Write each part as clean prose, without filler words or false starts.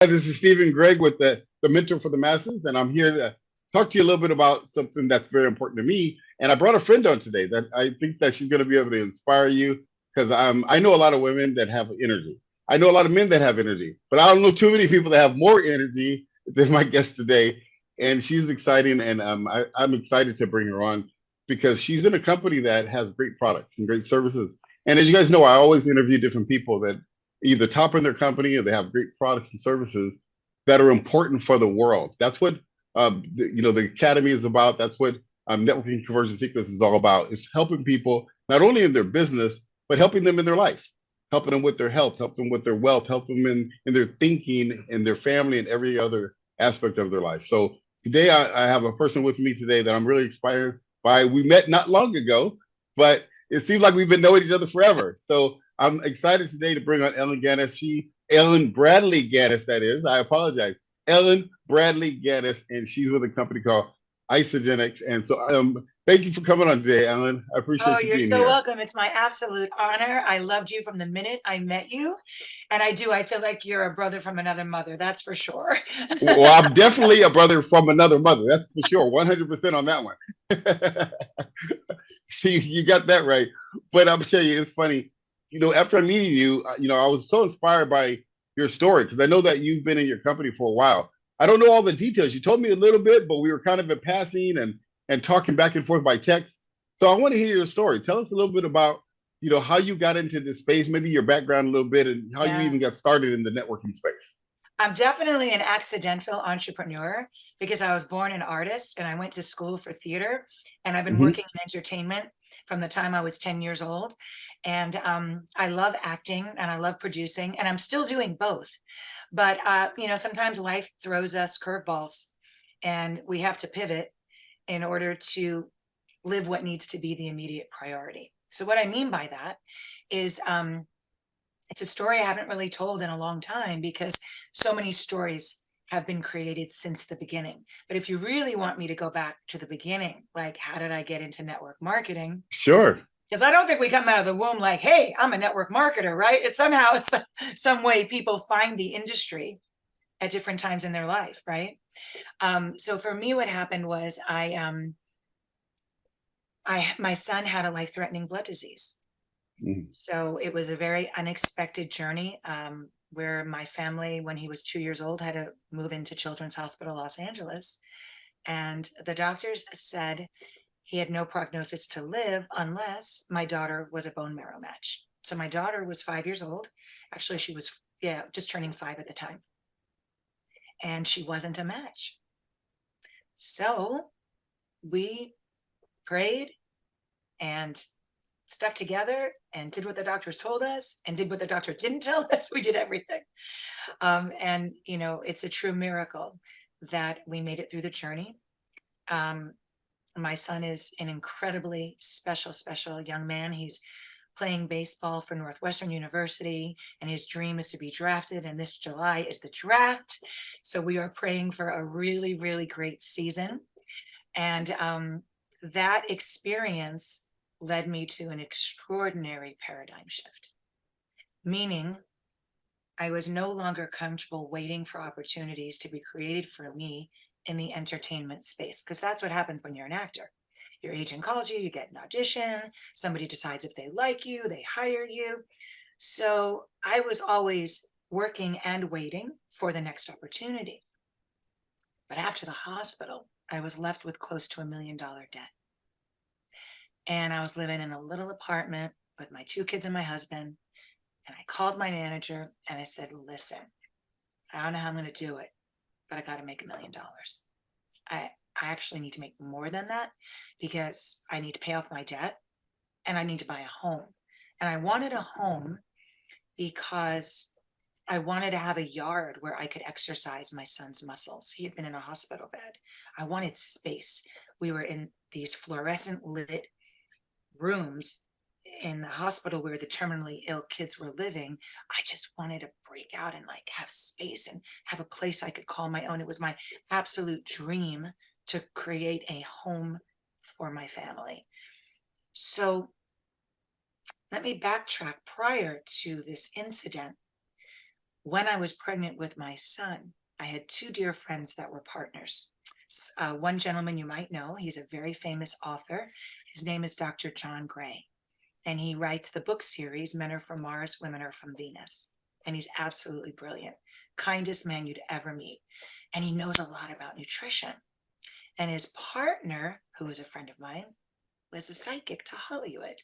Hi, this is Stephen Gregg with the Mentor for the Masses, and I'm here to talk to you a little bit about something that's very important to me. And I brought a friend on today that I think that she's going to be able to inspire you because I know a lot of women that have energy. I know a lot of men that have energy, but I don't know too many people that have more energy than my guest today. And she's exciting, and I'm excited to bring her on because she's in a company that has great products and great services. And as you guys know, I always interview different people that either top in their company or they have great products and services that are important for the world. That's what the academy is about. That's what networking conversion secrets is all about. It's helping people not only in their business but helping them in their life, helping them with their health, helping them with their wealth, helping them in their thinking, in their family, and every other aspect of their life. So today I have a person with me today that I'm really inspired by. We met not long ago, but it seems like we've been knowing each other forever. So I'm excited today to bring on Ellen Gannis. Ellen Bradley Gannis, that is. I apologize. Ellen Bradley Gannis, and she's with a company called Isogenics. And so thank you for coming on today, Ellen. I Oh, appreciate you you're being so here. welcome. It's my absolute honor. I loved you from the minute I met you. And I do. I feel like you're a brother from another mother. That's for sure. Well, I'm definitely a brother from another mother. That's for sure. 100% on that one. See, you got that right. But I'm telling you, it's funny. After meeting you, I was so inspired by your story because I know that you've been in your company for a while. I don't know all the details. You told me a little bit, but we were kind of in passing and talking back and forth by text. So I want to hear your story. Tell us a little bit about, how you got into this space, maybe your background a little bit, and how you Yeah. even got started in the networking space. I'm definitely an accidental entrepreneur because I was born an artist and I went to school for theater and I've been Hmm. working in entertainment from the time I was 10 years old. And I love acting and I love producing and I'm still doing both. But, sometimes life throws us curveballs and we have to pivot in order to live what needs to be the immediate priority. So, what I mean by that is it's a story I haven't really told in a long time because so many stories have been created since the beginning. But if you really want me to go back to the beginning, like how did I get into network marketing? Sure. Because I don't think we come out of the womb like, hey, I'm a network marketer, right? It's somehow it's some way people find the industry at different times in their life, right? So for me, what happened was I my son had a life threatening blood disease. Mhm. So it was a very unexpected journey where my family, when he was 2 years old, had to move into Children's Hospital Los Angeles. And the doctors said he had no prognosis to live unless my daughter was a bone marrow match. So my daughter was 5 years old. Actually, she was, yeah, just turning 5 at the time. And she wasn't a match. So we prayed and stuck together and did what the doctors told us and did what the doctor didn't tell us. We did everything. And, it's a true miracle that we made it through the journey. Um, my son is an incredibly special, special young man. He's playing baseball for Northwestern University, and his dream is to be drafted. And this July is the draft. So we are praying for a really, really great season. And that experience led me to an extraordinary paradigm shift, meaning I was no longer comfortable waiting for opportunities to be created for me in the entertainment space, because that's what happens when you're an actor. Your agent calls you, you get an audition, somebody decides if they like you, they hire you. So I was always working and waiting for the next opportunity. But after the hospital, I was left with close to $1 million debt. And I was living in a little apartment with my 2 kids and my husband. And I called my manager and I said, listen, I don't know how I'm going to do it, but I got to make $1 million. I, I actually need to make more than that because I need to pay off my debt and I need to buy a home. And I wanted a home because I wanted to have a yard where I could exercise my son's muscles. He had been in a hospital bed. I wanted space. We were in these fluorescent lit rooms in the hospital where the terminally ill kids were living. I just wanted to break out and like have space and have a place I could call my own. It was my absolute dream to create a home for my family. So let me backtrack. Prior to this incident, When I was pregnant with my son, I had two dear friends that were partners. One gentleman you might know, he's a very famous author. His name is Dr. John Gray, and he writes the book series Men Are From Mars, Women Are From Venus. And he's absolutely brilliant, kindest man you'd ever meet. And he knows a lot about nutrition. And his partner, who is a friend of mine, was a psychic to Hollywood.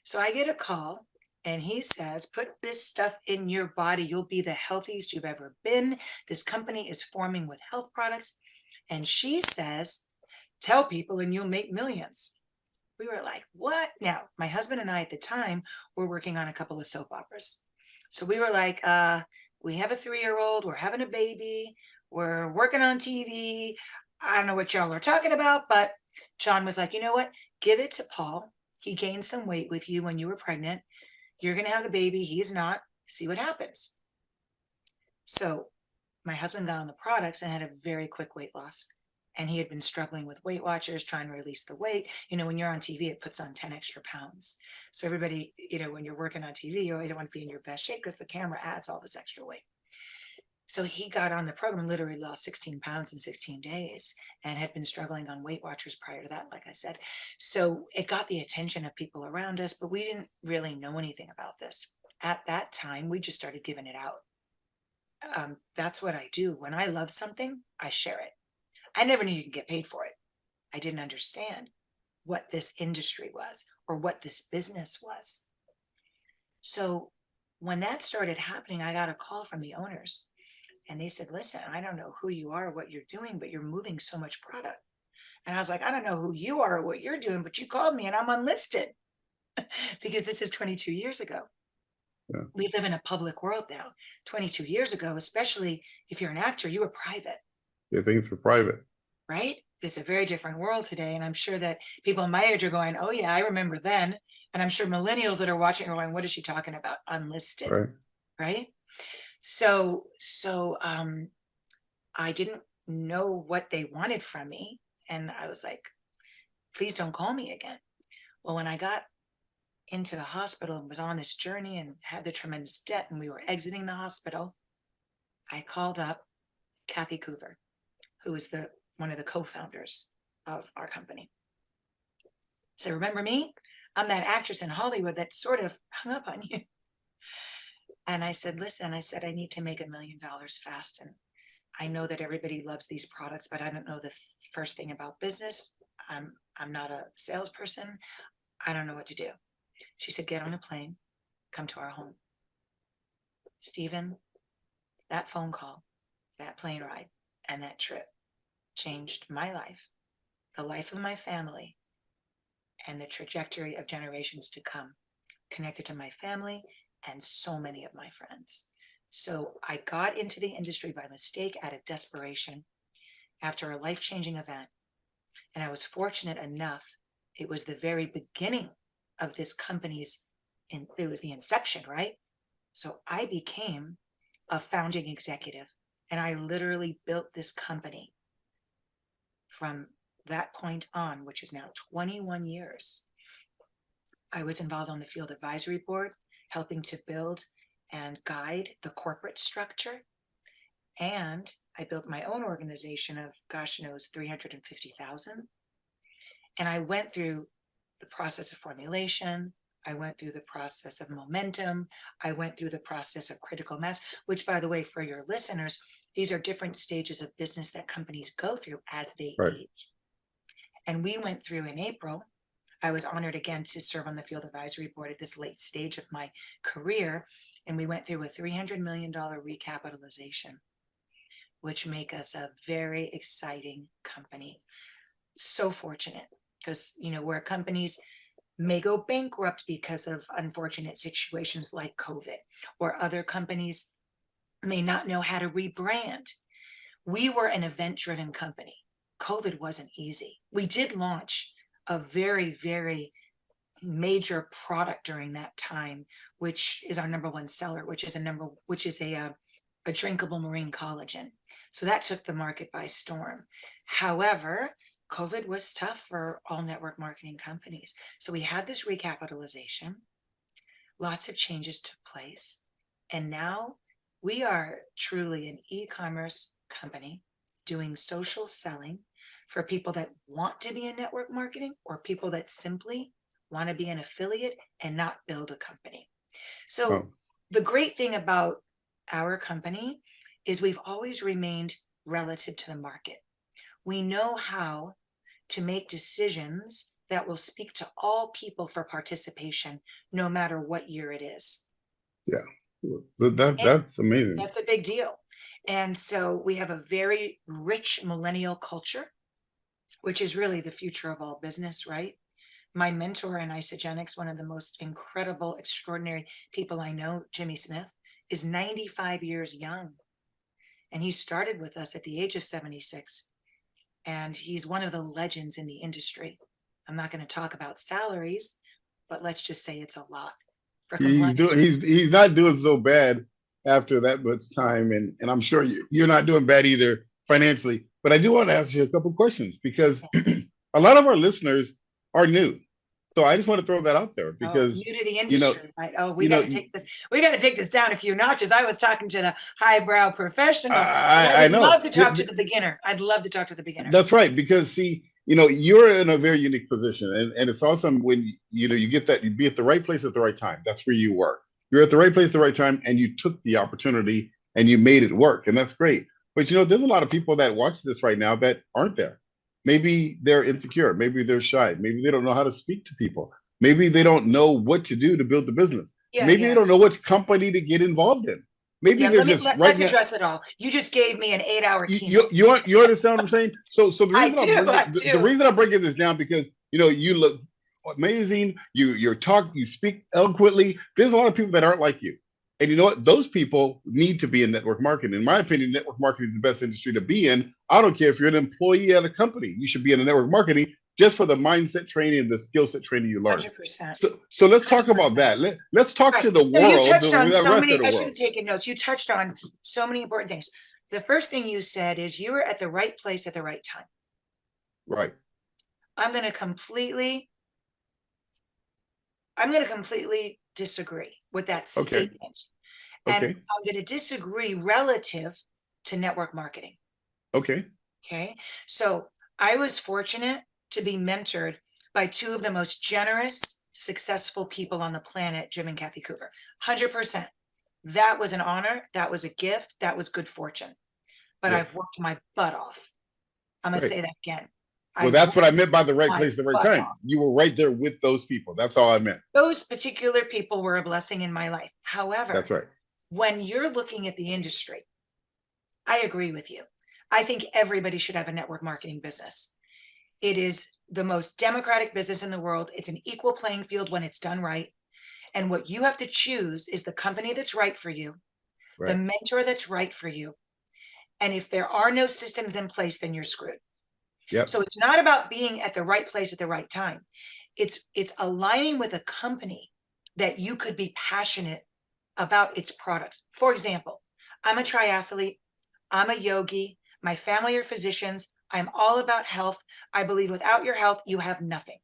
So I get a call and he says, put this stuff in your body. You'll be the healthiest you've ever been. This company is forming with health products. And she says, tell people and you'll make millions. We were like, what? Now, my husband and I at the time were working on a couple of soap operas. So we were like, we have a 3-year-old, we're having a baby, we're working on TV. I don't know what y'all are talking about, but John was like, you know what? Give it to Paul. He gained some weight with you when you were pregnant. You're going to have the baby. He's not. See what happens. So my husband got on the products and had a very quick weight loss. And he had been struggling with Weight Watchers, trying to release the weight. You know, when you're on TV, it puts on 10 extra pounds. So everybody, you know, when you're working on TV, you always want to be in your best shape because the camera adds all this extra weight. So he got on the program and literally lost 16 pounds in 16 days and had been struggling on Weight Watchers prior to that, like I said. So it got the attention of people around us, but we didn't really know anything about this. At that time, we just started giving it out. That's what I do. When I love something, I share it. I never knew you could get paid for it. I didn't understand what this industry was or what this business was. So when that started happening, I got a call from the owners and they said, listen, I don't know who you are, what you're doing, but you're moving so much product. And I was like, I don't know who you are or what you're doing, but you called me and I'm unlisted because this is 22 years ago. Yeah. We live in a public world now. 22 years ago, especially if you're an actor, you were private. Yeah, things are private. Right? It's a very different world today. And I'm sure that people my age are going, oh, yeah, I remember then. And I'm sure millennials that are watching are going, what is she talking about? Unlisted. Right. Right. So I didn't know what they wanted from me. And I was like, please don't call me again. Well, when I got into the hospital and was on this journey and had the tremendous debt and we were exiting the hospital, I called up Kathy Coover, who is one of the co-founders of our company. So remember me? I'm that actress in Hollywood that sort of hung up on you. And I said, listen, I said, I need to make $1 million fast. And I know that everybody loves these products, but I don't know the first thing about business. I'm not a salesperson. I don't know what to do. She said, get on a plane, come to our home. Stephen, that phone call, that plane ride, and that trip changed my life, the life of my family, and the trajectory of generations to come, connected to my family and so many of my friends. So I got into the industry by mistake out of desperation after a life-changing event. And I was fortunate enough, it was the very beginning of this company's, it was the inception, right? So I became a founding executive and I literally built this company from that point on, which is now 21 years. I was involved on the field advisory board, helping to build and guide the corporate structure. And I built my own organization of, gosh knows, 350,000. And I went through the process of formulation. I went through the process of momentum. I went through the process of critical mass, which, by the way, for your listeners, these are different stages of business that companies go through as they Right. age. And we went through in April. I was honored again to serve on the field advisory board at this late stage of my career. And we went through a $300 million recapitalization, which make us a very exciting company. So fortunate because, you know, where companies may go bankrupt because of unfortunate situations like COVID, or other companies may not know how to rebrand. We were an event-driven company. COVID wasn't easy. We did launch a very, very major product during that time, which is our number one seller, which is a drinkable marine collagen. So that took the market by storm. However, COVID was tough for all network marketing companies. So we had this recapitalization, lots of changes took place. And now We are truly an e-commerce company doing social selling for people that want to be in network marketing or people that simply want to be an affiliate and not build a company. So Oh, the great thing about our company is we've always remained relative to the market. We know how to make decisions that will speak to all people for participation, no matter what year it is. yeah. That's amazing. That's a big deal. And so we have a very rich millennial culture, which is really the future of all business, right? My mentor in Isogenics, one of the most incredible, extraordinary people I know, Jimmy Smith, is 95 years young. And he started with us at the age of 76. And he's one of the legends in the industry. I'm not going to talk about salaries, but let's just say it's a lot for compliance. He's not doing so bad after that much time, and I'm sure you're not doing bad either financially. But I do want to ask you a couple questions because a lot of our listeners are new. So I just want to throw that out there Oh, because new to the you know industry, right? Oh, we you got know to take this. We got to take this down a few notches. I was talking to the highbrow professional, but I I would know love to talk to the beginner. I'd love to talk to the beginner. that's right because see you're in a very unique position, and it's awesome when you get that you be at the right place at the right time. That's where you were. You're at the right place at the right time, and you took the opportunity and you made it work, and that's great. But there's a lot of people that watch this right now that aren't there. Maybe they're insecure, maybe they're shy, maybe they don't know how to speak to people, maybe they don't know what to do to build the business, Yeah, maybe they yeah, don't know which company to get involved in, maybe yeah. they're just right Let's now. address it all. You just gave me an 8-hour keynote. You understand what I'm saying? So the I reason I'm do, bringing I the do. reason I'm bringing this down because you look amazing. You speak eloquently. There's a lot of people that aren't like you, and you know what? Those people need to be in network marketing. In my opinion, network marketing is the best industry to be in. I don't care if you're an employee at a company. You should be in the network marketing just for the mindset training and the skill set training you learn. 100%. So let's talk about 100%. that. Let's talk Right. to the So you world, touched on the so rest of many, the I should world. have taken notes. You touched on so many important things. The first thing you said is you were at the right place at the right time. Right. I'm going to completely, I'm going to completely disagree with that Okay. statement. And Okay. I'm going to disagree relative to network marketing. Okay. Okay. So I was fortunate to be mentored by two of the most generous, successful people on the planet, Jim and Kathy Coover. 100%. That was an honor. That was a gift. That was good fortune. But Yes. I've worked my butt off. I'm going to Right. say that again. Well, I've that's what I worked meant by the right my place, the right butt time. off. You were right there with those people. That's all I meant. Those particular people were a blessing in my life. However, That's right. when you're looking at the industry, I agree with you. I think everybody should have a network marketing business. It is the most democratic business in the world. It's an equal playing field when it's done right. And what you have to choose is the company that's right for you, the Right. mentor that's right for you. And if there are no systems in place, then you're screwed. Yep. So it's not about being at the right place at the right time. It's aligning with a company that you could be passionate about its products. For example, I'm a triathlete, I'm a yogi, my family are physicians, I'm all about health. I believe without your health, you have nothing.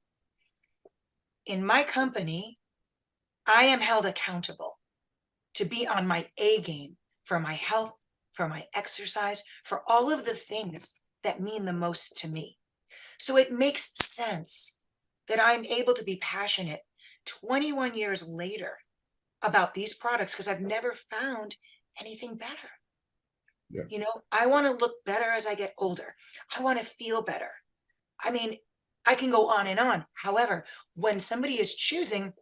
In my company, I am held accountable to be on my A game for my health, for my exercise, for all of the things that mean the most to me. So it makes sense that I'm able to be passionate 21 years later about these products because I've never found anything better. Yeah. I want to look better as I get older. I want to feel better. I mean, I can go on and on. However, when somebody is choosing,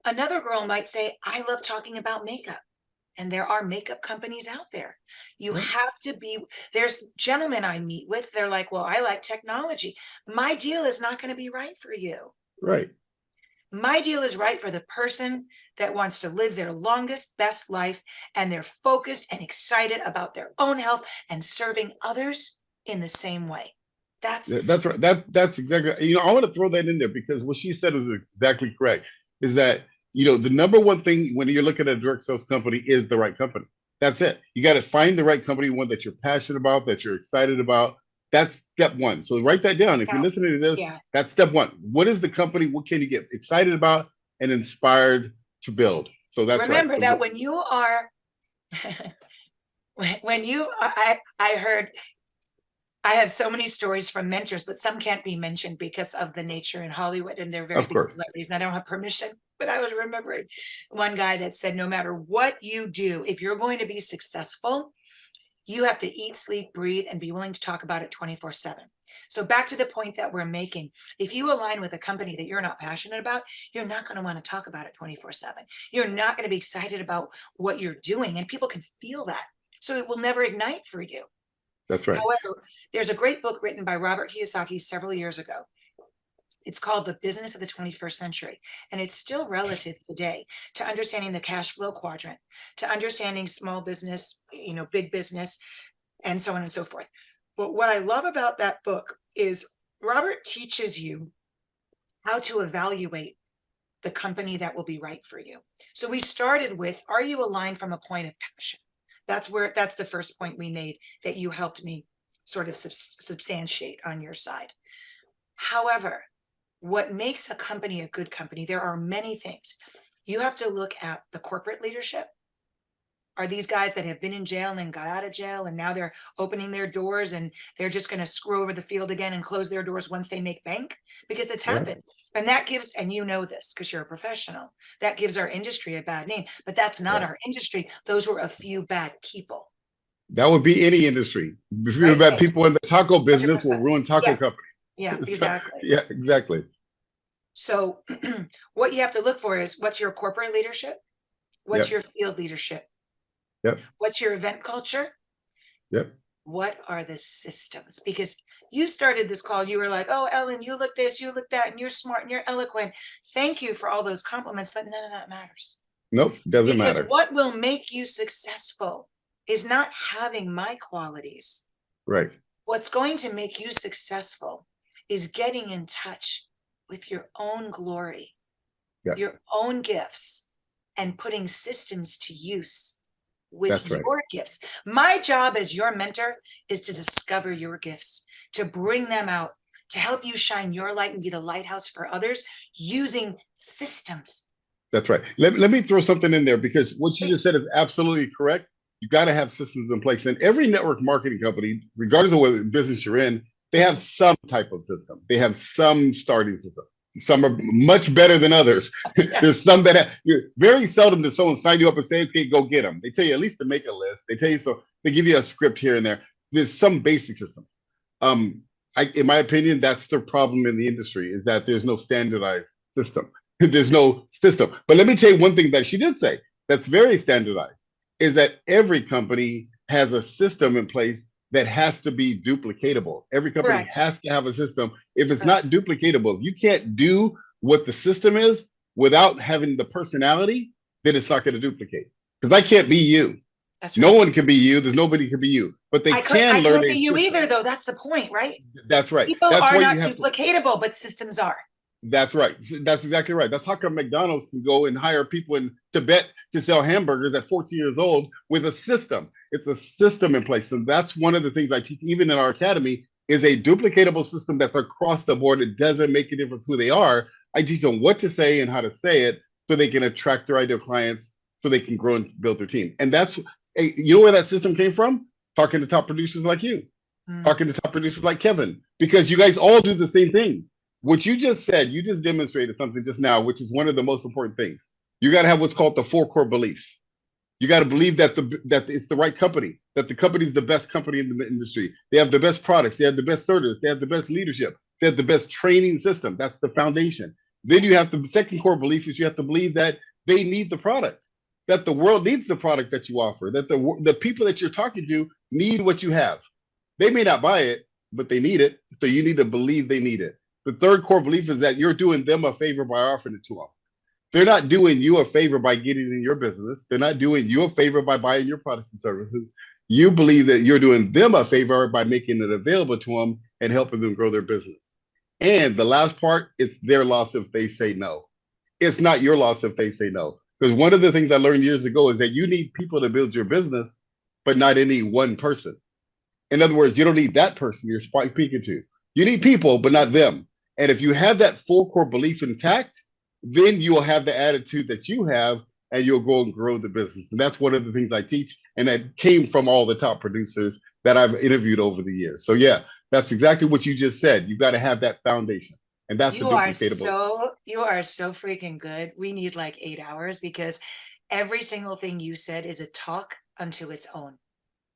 another girl might say, I love talking about makeup. And there are makeup companies out there. You Right. have to be, there's gentlemen I meet with, they're like, well, I like technology. My deal is not going to be right for you. Right. My deal is right for the person that wants to live their longest, best life, and they're focused and excited about their own health and serving others in the same way. That's That's right. That's exactly. I want to throw that in there because what she said is exactly correct. Is that the number one thing when you're looking at a direct sales company is the right company. That's it. You got to find the right company, one that you're passionate about, that you're excited about. That's step one. So write that down. If you're yeah, listening to this, yeah. that's step one. What is the company? What can you get excited about and inspired to build? So that's right. Remember So that when you are When you, I heard, I have so many stories from mentors, but some can't be mentioned because of the nature in Hollywood and they're very Of big course. celebrities. I don't have permission, but I was remembering one guy that said, no matter what you do, if you're going to be successful, you have to eat, sleep, breathe, and be willing to talk about it 24/7. So back to the point that we're making, if you align with a company that you're not passionate about, you're not going to want to talk about it 24/7. You're not going to be excited about what you're doing, and people can feel that. So it will never ignite for you. That's right. However, there's a great book written by Robert Kiyosaki several years ago. It's called The Business of the 21st Century, and it's still relative today to understanding the cash flow quadrant, to understanding small business, big business, and so on and so forth. But what I love about that book is Robert teaches you how to evaluate the company that will be right for you. So we started with, are you aligned from a point of passion? That's the first point we made that you helped me sort of substantiate on your side. However, what makes a company a good company, there are many things. You have to look at the corporate leadership. Are these guys that have been in jail and then got out of jail and now they're opening their doors and they're just going to screw over the field again and close their doors once they make bank? Because it's Yeah. happened. And that gives, and you know this because you're a professional, that gives our industry a bad name. But that's not Yeah. our industry. Those were a few bad people. That would be any industry. If you're Right? bad, Yes, people in the taco business will 100%. ruin taco Yeah, companies. yeah, So, exactly. yeah, exactly. So what you have to look for is, what's your corporate leadership? What's Yep. your field leadership? Yep. What's your event culture? Yep. What are the systems? Because you started this call, you were like, oh, Ellen, you look this, you look that, and you're smart and you're eloquent. Thank you for all those compliments, but none of that matters. Nope. Doesn't Because matter. what will make you successful is not having my qualities. Right. What's going to make you successful is getting in touch with your own glory, Yeah. your own gifts, and putting systems to use with That's right. your gifts. My job as your mentor is to discover your gifts, to bring them out, to help you shine your light and be the lighthouse for others using systems. That's right. Let me throw something in there because what you just Please. said is absolutely correct. You got to have systems in place. And every network marketing company, regardless of what business you're in, they have some type of system. They have some starting system. Some are much better than others. Yeah. There's some that have, very seldom does someone sign you up and say, okay, go get them. They tell you at least to make a list. They tell you so. They give you a script here and there. There's some basic system. In my opinion, that's the problem in the industry is that there's no standardized system. There's no system. But let me tell you one thing that she did say that's very standardized is that every company has a system in place that has to be duplicatable. Every company Correct. has to have a system. If it's not duplicatable, if you can't do what the system is without having the personality, then it's not going to duplicate. Because I can't be you. That's No right. one can be you. There's nobody can be you, but they I can learn can't a be you system. either, though. That's the point, right? That's right. People That's are why not you have to. duplicatable, but systems are. That's right. That's exactly right. That's how come McDonald's can go and hire people in Tibet to sell hamburgers at 14 years old with a system. It's a system in place. And that's one of the things I teach, even in our academy, is a duplicatable system that's across the board. It doesn't make a difference who they are. I teach them what to say and how to say it so they can attract their ideal clients, so they can grow and build their team. And that's, you know where that system came from? Talking to top producers like you, talking to top producers like Kevin, because you guys all do the same thing. What you just said, you just demonstrated something just now, which is one of the most important things. You got to have what's called the 4 core beliefs. You got to believe that that it's the right company, that the company is the best company in the industry. They have the best products, they have the best service, they have the best leadership, they have the best training system. That's the foundation. Then you have the second core belief is you have to believe that they need the product, that the world needs the product that you offer, that the people that you're talking to need what you have. They may not buy it, but they need it. So you need to believe they need it. The third core belief is that you're doing them a favor by offering it to them. They're not doing you a favor by getting in your business. They're not doing you a favor by buying your products and services. You believe that you're doing them a favor by making it available to them and helping them grow their business. And the last part, it's their loss if they say no. It's not your loss if they say no. Because one of the things I learned years ago is that you need people to build your business, but not any one person. In other words, you don't need that person you're speaking to. You need people, but not them. And if you have that full core belief intact, then you will have the attitude that you have and you'll go and grow the business. And that's one of the things I teach. And that came from all the top producers that I've interviewed over the years. So yeah, that's exactly what you just said. You've got to have that foundation. And that's the duplicatable. You are so freaking good. We need like 8 hours because every single thing you said is a talk unto its own.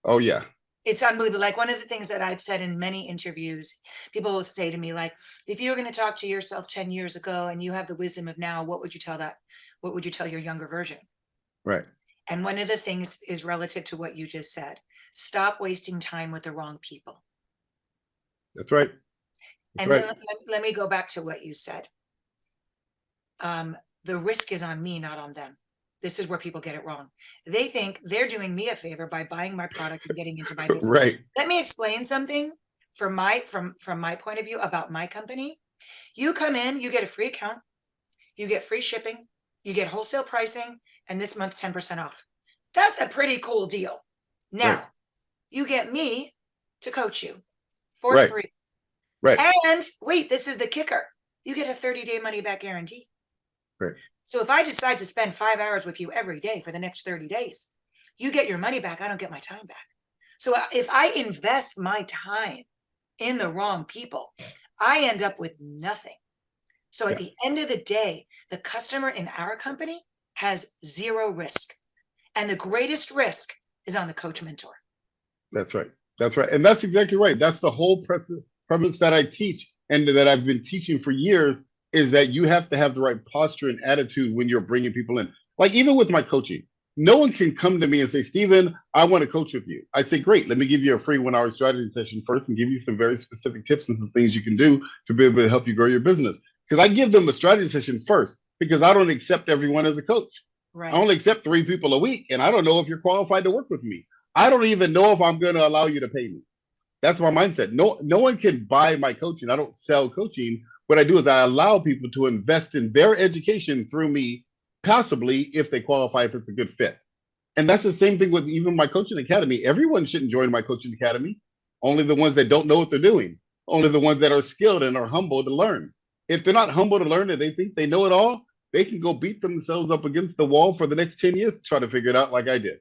Oh yeah. It's unbelievable. Like one of the things that I've said in many interviews, people will say to me, like, if you were going to talk to yourself 10 years ago and you have the wisdom of now, what would you tell that? What would you tell your younger version? Right. And one of the things is relative to what you just said. Stop wasting time with the wrong people. That's right. That's And right. then let me go back to what you said. The risk is on me, not on them. This is where people get it wrong. They think they're doing me a favor by buying my product and getting into my business. Right. Let me explain something from my point of view about my company. You come in, you get a free account, you get free shipping, you get wholesale pricing, and this month 10% off. That's a pretty cool deal. Now, right. You get me to coach you for right. free. Right. And wait, this is the kicker. You get a 30-day money back guarantee. Right. So if I decide to spend 5 hours with you every day for the next 30 days, you get your money back. I don't get my time back. So if I invest my time in the wrong people, I end up with nothing. So at the end of the day, the customer in our company has zero risk. And the greatest risk is on the coach mentor. That's right. That's right. And that's exactly right. That's the whole premise that I teach and that I've been teaching for years, is that you have to have the right posture and attitude when you're bringing people in. Like even with my coaching, no one can come to me and say, Stephen, I want to coach with you. I say, great, let me give you a free 1 hour strategy session first and give you some very specific tips and some things you can do to be able to help you grow your business. Because I give them a strategy session first because I don't accept everyone as a coach. Right. I only accept 3 people a week, and I don't know if you're qualified to work with me. I don't even know if I'm going to allow you to pay me. That's my mindset. No one can buy my coaching. I don't sell coaching. What I do is I allow people to invest in their education through me, possibly if they qualify, if it's a good fit. And that's the same thing with even my coaching academy. Everyone shouldn't join my coaching academy. Only the ones that don't know what they're doing. Only the ones that are skilled and are humble to learn. If they're not humble to learn and they think they know it all, they can go beat themselves up against the wall for the next 10 years to try to figure it out like I did.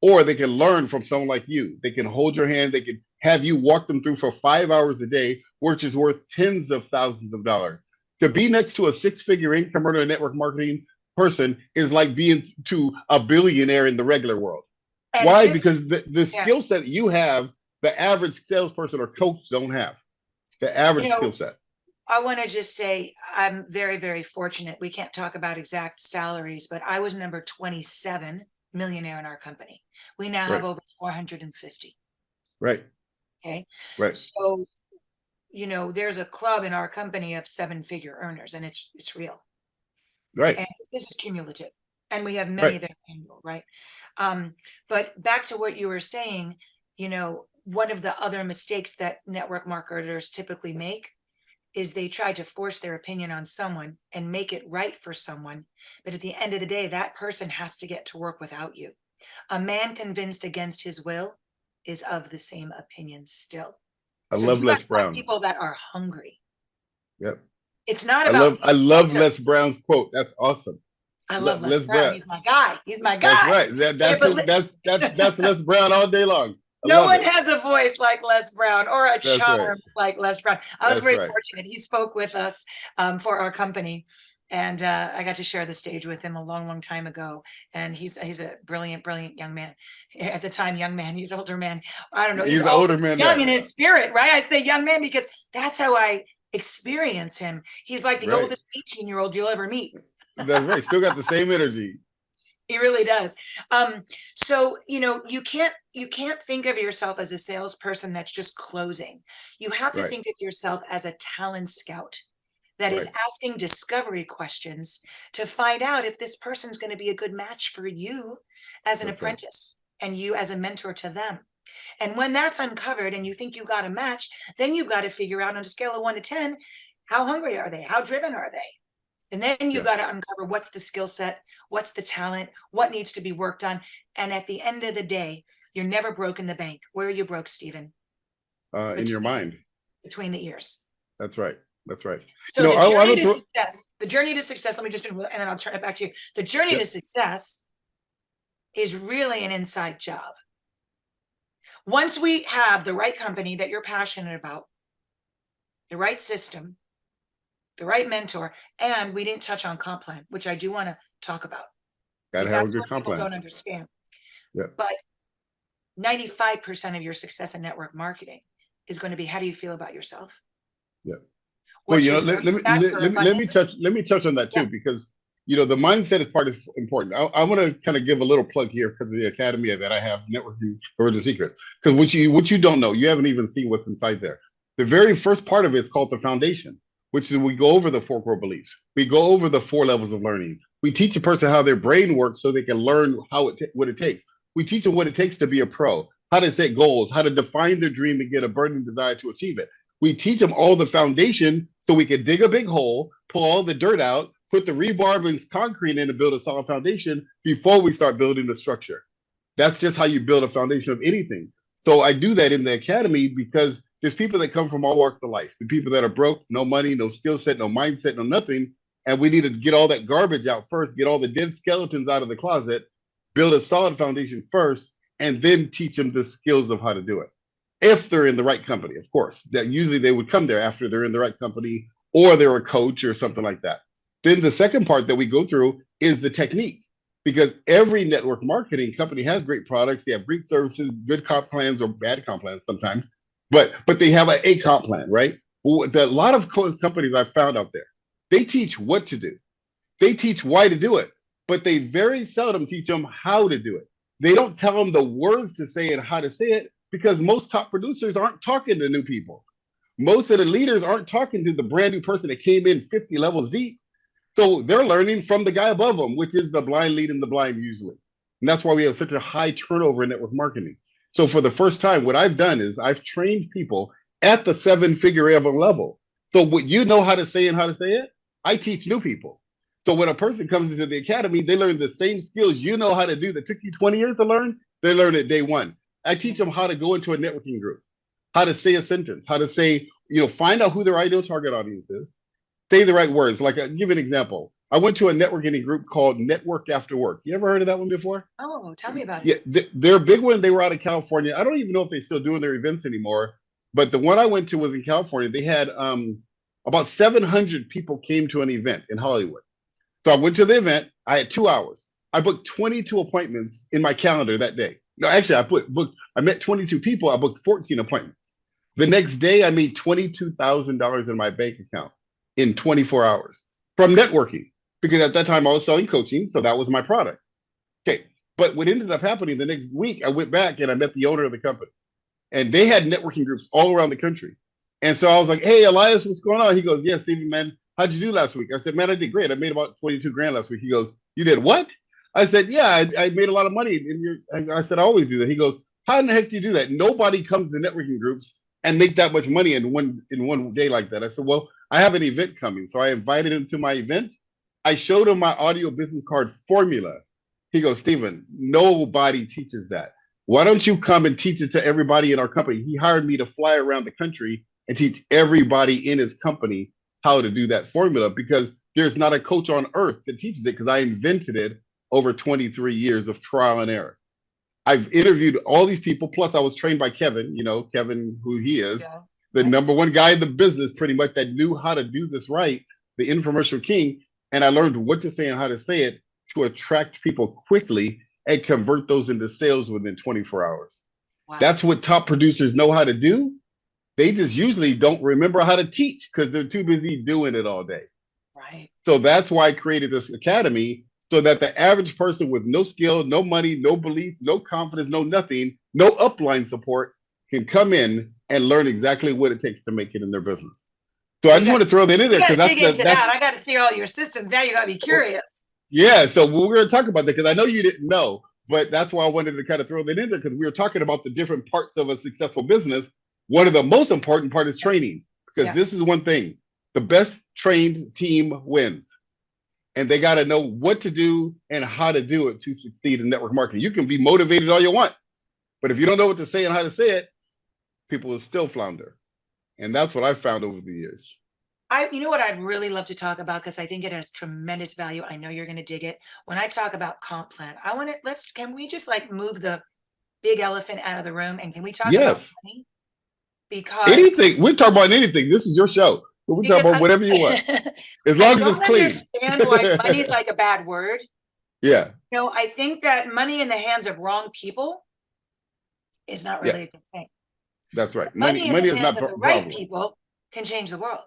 Or they can learn from someone like you. They can hold your hand. They can have you walk them through for 5 hours a day, which is worth tens of thousands of dollars. To be next to a 6-figure income earner network marketing person is like being to a billionaire in the regular world. And why? Because the skill set you have, the average salesperson or coach don't have. The average skill set. I want to just say I'm very, very fortunate. We can't talk about exact salaries, but I was number 27 millionaire in our company. We now have over 450. Right. Okay. Right. So, there's a club in our company of 7-figure earners, and it's real. Right. And this is cumulative. And we have many that are annual, right? But back to what you were saying, one of the other mistakes that network marketers typically make is they try to force their opinion on someone and make it right for someone. But at the end of the day, that person has to get to work without you. A man convinced against his will is of the same opinion still. I love Les Brown. People that are hungry. Yep. It's not about. I love Les Brown's quote. That's awesome. I love Les Brown. He's my guy. He's my guy. That's right. That's Les Brown all day long. No one has a voice like Les Brown or a charm like Les Brown. I was very fortunate. He spoke with us for our company, and I got to share the stage with him a long, long time ago. And he's a brilliant, brilliant young man. At the time, young man. He's older man. I don't know. He's an older man. Young in his spirit, right? I say young man because that's how I experience him. He's like the oldest 18-year-old you'll ever meet. That's right. Still got the same energy. He really does. So, you can't think of yourself as a salesperson that's just closing. You have to think of yourself as a talent scout that is asking discovery questions to find out if this person's going to be a good match for you as an apprentice and you as a mentor to them. And when that's uncovered and you think you got a match, then you've got to figure out on a scale of 1 to 10, how hungry are they? How driven are they? And then you got to uncover what's the skill set, what's the talent, what needs to be worked on. And at the end of the day, you're never broke in the bank. Where are you broke, Stephen? In your mind. Between the ears. That's right. That's right. So the I journey don't to throw. success, let me just, and then I'll turn it back to you. The journey Yeah, to success is really an inside job. Once we have the right company that you're passionate about, the right system, the right mentor, and we didn't touch on comp plan, which I do want to talk about gotta because have a that's good what comp people plan. don't understand. Yeah, But 95% of your success in network marketing is going to be, how do you feel about yourself? yeah. Well, What's your third step for abundance? let me touch on that Yeah. too, because the mindset is part is important. I want to kind of give a little plug here because of the academy that I have, Networking Origin Secrets. Because what you don't know, you haven't even seen what's inside there. The very first part of it is called the foundation, which is we go over the four core beliefs. We go over the four levels of learning. We teach a person how their brain works so they can learn what it takes. We teach them what it takes to be a pro, how to set goals, how to define their dream and get a burning desire to achieve it. We teach them all the foundation so we can dig a big hole, pull all the dirt out, put the rebar and concrete in to build a solid foundation before we start building the structure. That's just how you build a foundation of anything. So I do that in the academy because there's people that come from all walks of life. The people that are broke, no money, no skill set, no mindset, no nothing. And we need to get all that garbage out first, get all the dead skeletons out of the closet, build a solid foundation first, and then teach them the skills of how to do it. If they're in the right company, of course. That usually they would come there after they're in the right company or they're a coach or something like that. Then the second part that we go through is the technique, because every network marketing company has great products, they have great services, good comp plans or bad comp plans sometimes, but they have a comp plan, right? Well, a lot of companies I've found out there, they teach what to do, they teach why to do it, but they very seldom teach them how to do it. They don't tell them the words to say and how to say it because most top producers aren't talking to new people. Most of the leaders aren't talking to the brand new person that came in 50 levels deep. So they're learning from the guy above them, which is the blind leading the blind usually. And that's why we have such a high turnover in network marketing. So for the first time, what I've done is I've trained people at the seven-figure level. So what you know how to say and how to say it, I teach new people. So when a person comes into the academy, they learn the same skills you know how to do that took you 20 years to learn, they learn it day one. I teach them how to go into a networking group, how to say a sentence, how to say, find out who their ideal target audience is, say the right words. Like, I'll give you an example. I went to a networking group called Network After Work. You ever heard of that one before? Oh, tell me about it. Yeah, they're a big one. They were out of California. I don't even know if they're still doing their events anymore. But the one I went to was in California. They had about 700 people came to an event in Hollywood. So I went to the event. I had 2 hours. I booked 22 appointments in my calendar that day. No, actually, I met 22 people. I booked 14 appointments. The next day, I made $22,000 in my bank account in 24 hours from networking, because at that time I was selling coaching. So that was my product. Okay. But what ended up happening the next week, I went back and I met the owner of the company, and they had networking groups all around the country. And so I was like, "Hey, Elias, what's going on?" He goes, "Yeah, Stephen, man, how'd you do last week?" I said, "Man, I did great. I made about 22 grand last week." He goes, "You did what?" I said, "Yeah, I made a lot of money." And I said, "I always do that." He goes, "How in the heck do you do that? Nobody comes to networking groups and make that much money in one day like that." I said, "Well, I have an event coming." So I invited him to my event. I showed him my audio business card formula. He goes, "Stephen, nobody teaches that. Why don't you come and teach it to everybody in our company?" He hired me to fly around the country and teach everybody in his company how to do that formula, because there's not a coach on earth that teaches it, because I invented it over 23 years of trial and error. I've interviewed all these people. Plus, I was trained by Kevin, Kevin, who he is, Yeah. the Right. number one guy in the business, pretty much, that knew how to do this right, the infomercial king. And I learned what to say and how to say it to attract people quickly and convert those into sales within 24 hours. Wow. That's what top producers know how to do. They just usually don't remember how to teach because they're too busy doing it all day. Right. So that's why I created this academy, so that the average person with no skill, no money, no belief, no confidence, no nothing, no upline support can come in and learn exactly what it takes to make it in their business. So I We just got want to throw that in we there got to because dig into that's that. I got to see all your systems. Now you got to be curious. yeah. So we're going to talk about that because I know you didn't know, but that's why I wanted to kind of throw that in there, because we were talking about the different parts of a successful business. One Yeah. of the most important part is training, because Yeah. this is one thing: the best trained team wins, and they got to know what to do and how to do it to succeed in network marketing. You can be motivated all you want, but if you don't know what to say and how to say it, people will still flounder. And that's what I've found over the years. You know what I'd really love to talk about, because I think it has tremendous value. I know you're gonna dig it. When I talk about comp plan, I wanna can we just like move the big elephant out of the room, and can we talk about Yes. money? Because Anything. We talk about anything. This is your show. So we talk because about whatever you want. As I long as it's don't clean. understand why money's like a bad word. Yeah. You know, I think that money in the hands of wrong people is not Yeah. really a good thing. That's right. But money in Money the is hands not of the a right problem. people can change the world.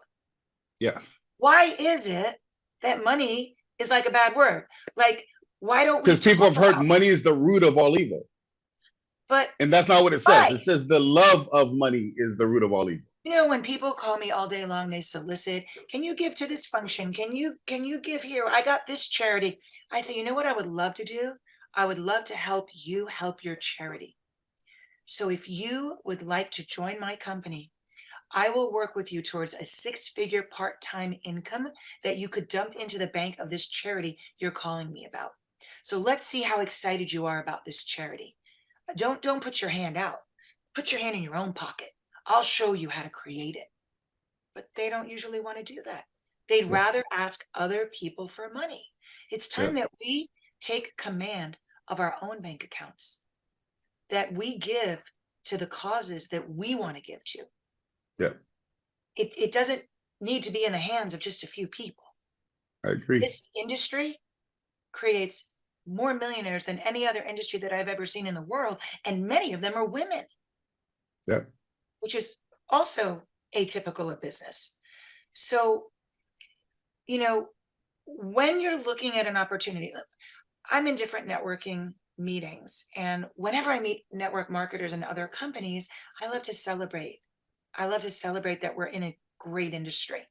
Yeah. Why is it that money is like a bad word? Like, why don't we Because people talk have heard about, money is the root of all evil. but And that's not what it says. It why? says the love of money is the root of all evil. You know, when people call me all day long, they solicit, can you give to this function? Can you give here? I got this charity. I say, you know what I would love to do? I would love to help you help your charity. So if you would like to join my company, I will work with you towards a six-figure part-time income that you could dump into the bank of this charity you're calling me about. So let's see how excited you are about this charity. Don't put your hand out. Put your hand in your own pocket. I'll show you how to create it. But they don't usually want to do that. They'd Yeah. rather ask other people for money. It's Yeah. time that we take command of our own bank accounts, that we give to the causes that we want to give to. Yeah. It doesn't need to be in the hands of just a few people. I agree. This industry creates more millionaires than any other industry that I've ever seen in the world, and many of them are women, Yeah. which is also atypical of business. So, you know, when you're looking at an opportunity, I'm in different networking meetings, and whenever I meet network marketers and other companies, I love to celebrate. I love to celebrate that we're in a great industry.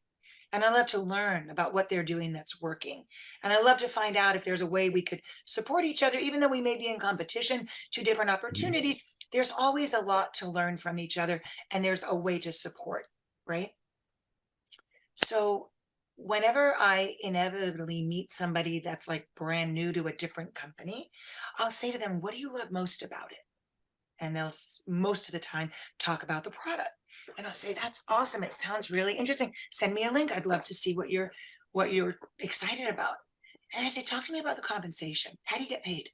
And I love to learn about what they're doing that's working. And I love to find out if there's a way we could support each other, even though we may be in competition to different Mhm. opportunities. There's always a lot to learn from each other, and there's a way to support, right? So, whenever I inevitably meet somebody that's like brand new to a different company, I'll say to them, what do you love most about it? And they'll most of the time talk about the product, and I'll say, that's awesome, it sounds really interesting, send me a link, I'd love to see what you're excited about. And I say, talk to me about the compensation, how do you get paid?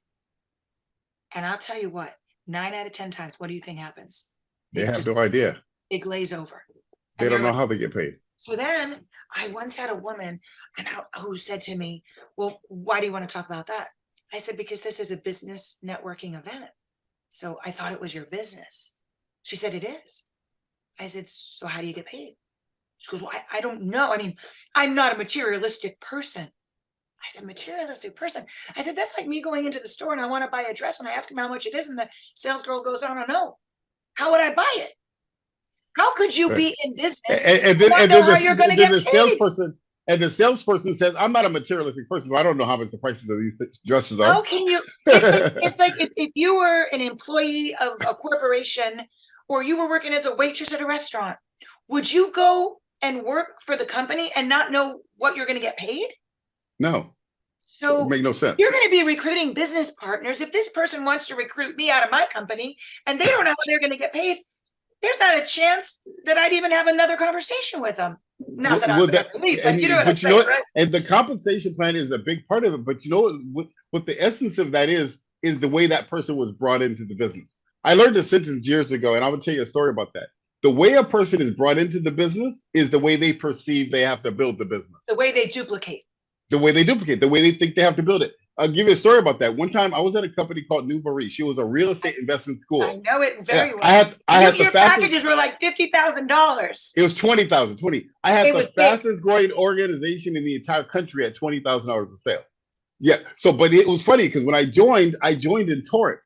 And I'll tell you what, 9 out of 10 times, what do you think happens? They They have just no idea. they glaze over, They and don't they're know like, how they get paid. so then I once had a woman who said to me, well, why do you want to talk about that? I said, because this is a business networking event, so I thought it was your business. She said, it is. I said, so how do you get paid? She goes, well, I don't know. I mean, I'm not a materialistic person. I said, materialistic person. I said, that's like me going into the store and I want to buy a dress and I ask him how much it is. And the sales girl goes, I don't know. How would I buy it? How could you Right. be in business And and then not and know then how you're going to then get the paid? salesperson says, I'm not a materialistic person, so I don't know how much the prices of these dresses How are. can you? It's like if you were an employee of a corporation or you were working as a waitress at a restaurant, would you go and work for the company and not know what you're going to get paid? No, it So make no if sense. you're going to be recruiting business partners, if this person wants to recruit me out of my company and they don't know how they're going to get paid, there's not a chance that I'd even have another conversation with them. Not that I Well, would ever leave, but you know and what I'm but you know saying, what? right? And the compensation plan is a big part of it. But you know what the essence of that is the way that person was brought into the business. I learned a sentence years ago, and I will tell you a story about that. The way a person is brought into the business is the way they perceive they have to build the business, The way they duplicate. the way they duplicate, the way they think they have to build it. I'll give you a story about that. One time I was at a company called New Varie. She was a real I, estate investment I school. know it Yeah, very well. I had the Your fastest. packages were like $50,000. It was 20,000. 20. I had It the was big. fastest growing organization in the entire country at $20,000 a sale. Yeah. So, but it was funny because when I joined in Torrance.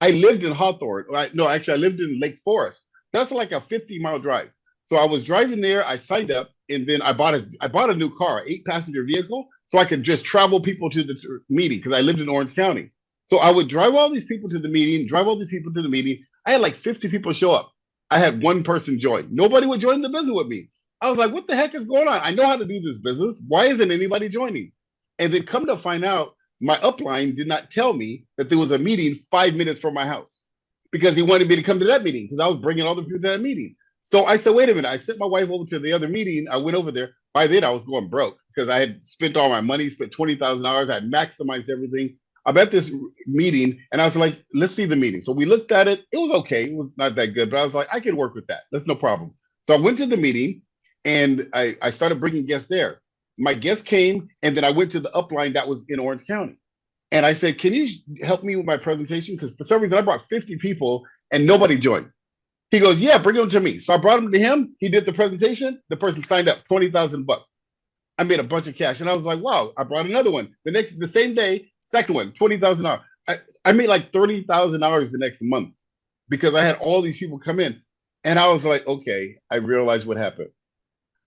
I lived in Hawthorne. No, actually, I lived in Lake Forest. That's like a 50-mile drive. So I was driving there. I signed up, and then I bought a new car, 8-passenger vehicle, so I could just travel people to the meeting because I lived in Orange County. So I would drive all these people to the meeting, drive all these people to the meeting. I had like 50 people show up. I had one person join. Nobody would join the business with me. I was like, what the heck is going on? I know how to do this business. Why isn't anybody joining? And then come to find out, my upline did not tell me that there was a meeting 5 minutes from my house because he wanted me to come to that meeting because I was bringing all the people to that meeting. So I said, wait a minute. I sent my wife over to the other meeting. I went over there. by then I was going broke because I had spent all my money, spent $20,000. I had maximized everything. I'm at this meeting and I was like, let's see the meeting. So we looked at it. It was okay. It was not that good, but I was like, I can work with that. That's no problem. So I went to the meeting and I started bringing guests there. My guests came and then I went to the upline that was in Orange County. And I said, can you help me with my presentation? Because for some reason I brought 50 people and nobody joined. He goes, yeah, bring them to me. So I brought them to him. He did the presentation. The person signed up, 20,000 bucks. I made a bunch of cash. And I was like, wow, I brought another one. The same day, second one, $20,000. I made like $30,000 the next month because I had all these people come in. And I was like, okay, I realized what happened.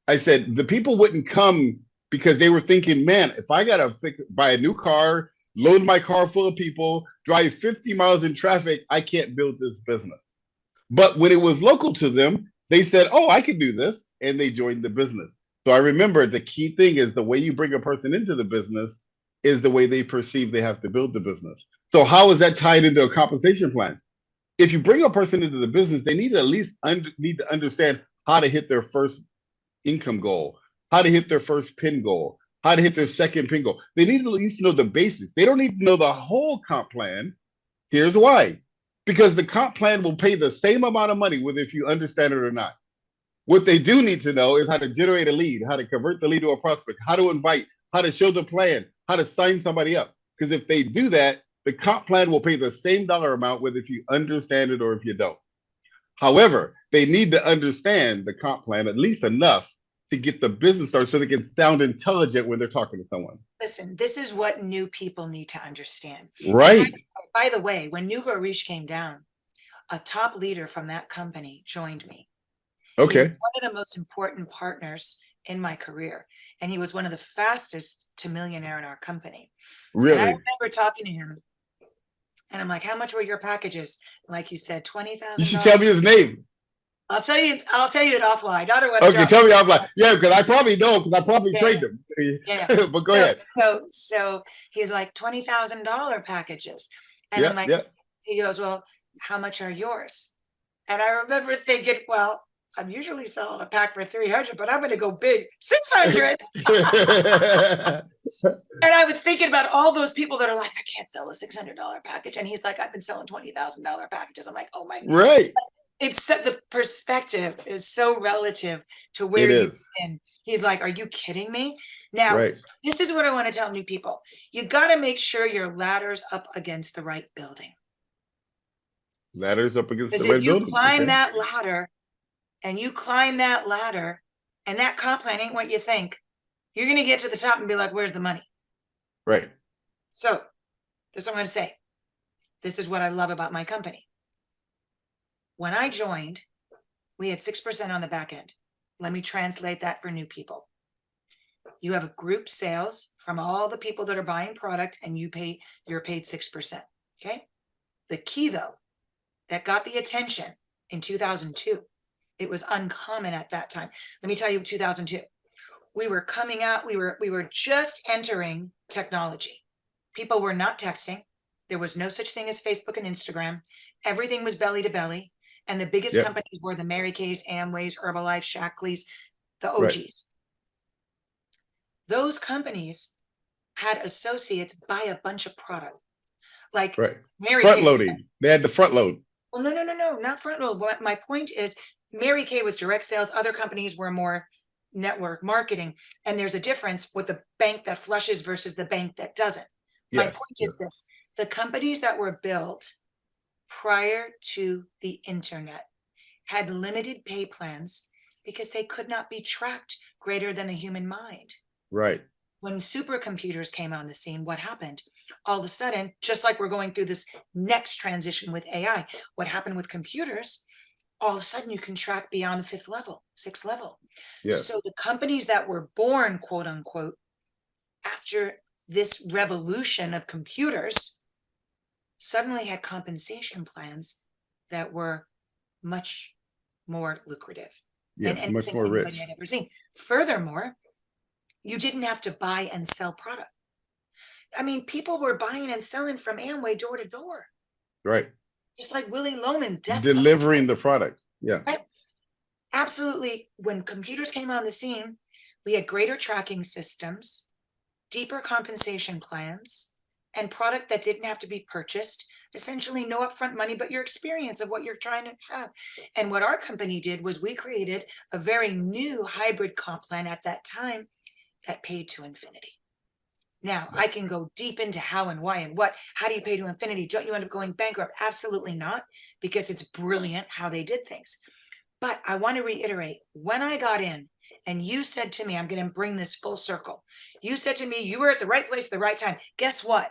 I said, the people wouldn't come because they were thinking, man, if I got to buy a new car, load my car full of people, drive 50 miles in traffic, I can't build this business. But when it was local to them, they said, oh, I can do this. And they joined the business. So I remember the key thing is the way you bring a person into the business is the way they perceive they have to build the business. So how is that tied into a compensation plan? If you bring a person into the business, they need to at least need to understand how to hit their first income goal, how to hit their first pin goal, how to hit their second pin goal. They need to at least know the basics. They don't need to know the whole comp plan. Here's why. Because the comp plan will pay the same amount of money whether if you understand it or not. What they do need to know is how to generate a lead, how to convert the lead to a prospect, how to invite, how to show the plan, how to sign somebody up. Because if they do that, the comp plan will pay the same dollar amount whether if you understand it or if you don't. However, they need to understand the comp plan at least enough to get the business started so they can sound intelligent when they're talking to someone. Listen, this is what new people need to understand. Right. By the way, when Nouveau Riche came down, a top leader from that company joined me. Okay. He was one of the most important partners in my career. And he was one of the fastest to millionaire in our company. Really? And I remember talking to him and I'm like, how much were your packages? Like you said, $20,000. You should tell me his name. I'll tell you it offline. I don't want to okay, tell me offline. Yeah, because I probably know because I probably trained him. Yeah. But go ahead. So he's like $20,000 packages. And I'm like, he goes, well, how much are yours? And I remember thinking, well, I'm usually selling a pack for 300, but I'm going to go big, 600. And I was thinking about all those people that are like, I can't sell a $600 package. And he's like, I've been selling $20,000 packages. I'm like, oh my God. Right. It's the perspective is so relative to where you've been. He's like, are you kidding me? Now, this is what I want to tell new people. You got to make sure your ladder's up against the right building. Ladders up against the right building. If you climb that ladder, and you climb that ladder, and that comp plan ain't what you think, you're going to get to the top and be like, where's the money? Right. So this is what I'm going to say. This is what I love about my company. When I joined, we had 6% on the back end. Let me translate that for new people. You have a group sales from all the people that are buying product and you're paid 6%. Okay. The key though, that got the attention in 2002, it was uncommon at that time. Let me tell you, 2002, we were coming out, we were just entering technology. People were not texting. There was no such thing as Facebook and Instagram. Everything was belly to belly. And the biggest companies were the Mary Kay's, Amway's, Herbalife, Shaklee's, the OGs. Right. Those companies had associates buy a bunch of product. Like Mary front loading. They had the front load. Well, no, not front load. My point is Mary Kay was direct sales. Other companies were more network marketing. And there's a difference with the bank that flushes versus the bank that doesn't. My point is this. The companies that were built prior to the internet had limited pay plans because they could not be tracked greater than the human mind. Right. When supercomputers came on the scene, what happened? All of a sudden, just like we're going through this next transition with AI, what happened with computers, all of a sudden you can track beyond the 5th level, 6th level. So the companies that were born, quote unquote, after this revolution of computers suddenly had compensation plans that were much more lucrative than anything much more anybody rich. had ever seen. Furthermore, you didn't have to buy and sell product. I mean, people were buying and selling from Amway door to door. Right. Just like Willie Loman. Delivering the product. Yeah. Right? Absolutely. When computers came on the scene, We had greater tracking systems, deeper compensation plans, and product that didn't have to be purchased. Essentially, no upfront money, but your experience of what you're trying to have. And what our company did was we created a very new hybrid comp plan at that time that paid to infinity. Now, I can go deep into how and why and what. How do you pay to infinity? Don't you end up going bankrupt? Absolutely not, because it's brilliant how they did things. But I want to reiterate, when I got in and you said to me, I'm going to bring this full circle. You said to me, you were at the right place at the right time. Guess what?